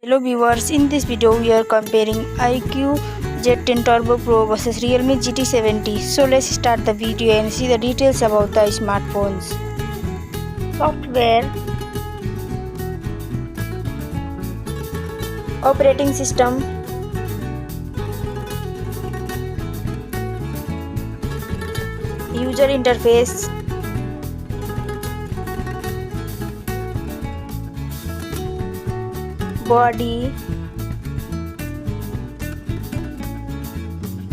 Hello viewers, in this video we are comparing iQOO Z10 Turbo Pro versus Realme GT 70. So let's start the video and see the details about the smartphones. Software, operating system, user interface, body,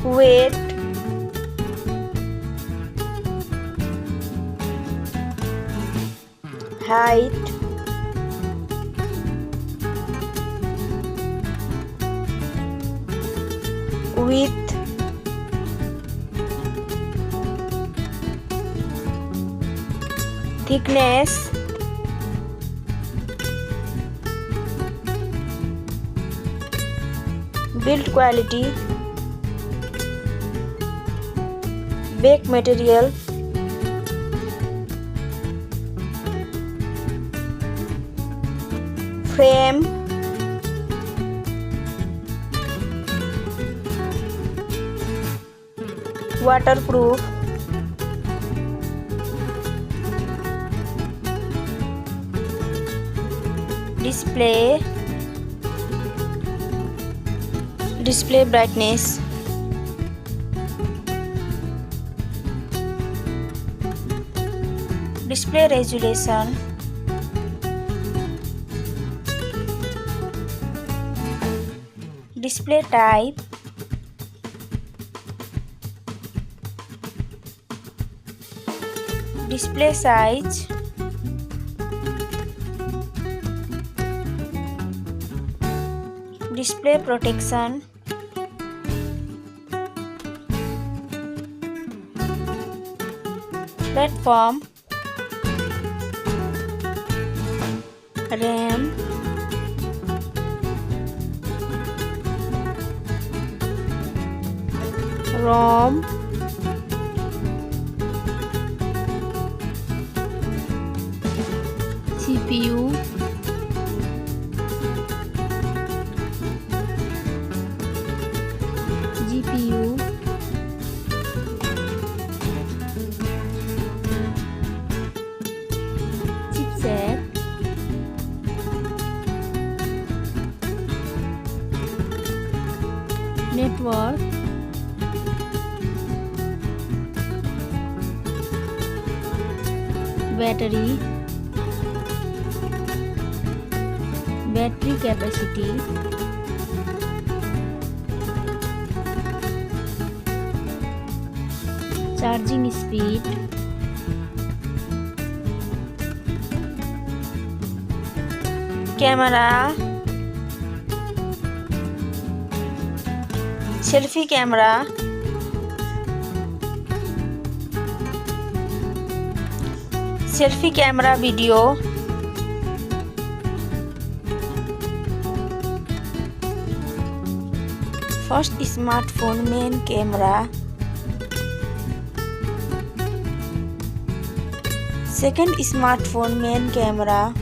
weight, height, width, thickness, build quality, back material, frame, waterproof, display brightness, display resolution, display type, display size, display protection, platform, RAM, ROM, CPU, GPU, chipset, network, battery capacity, charging speed, camera, selfie camera, video, first smartphone main camera, second smartphone main camera,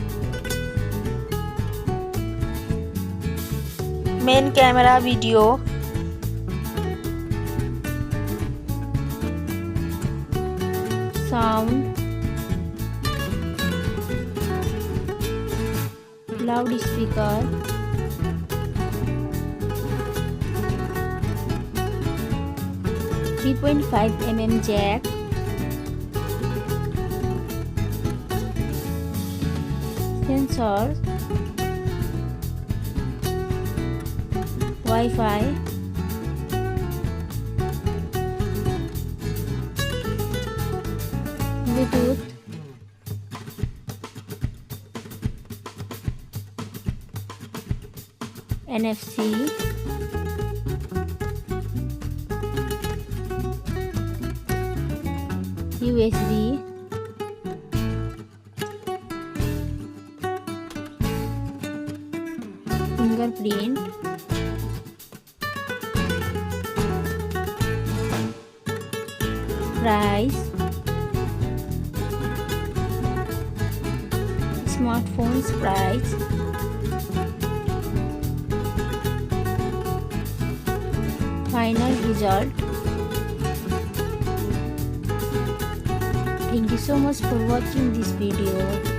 video, sound, loudspeaker, 3.5mm jack, sensor, Wi-Fi, Bluetooth, NFC, USB, fingerprint, price, smartphone's price, final result. Thank you so much for watching this video.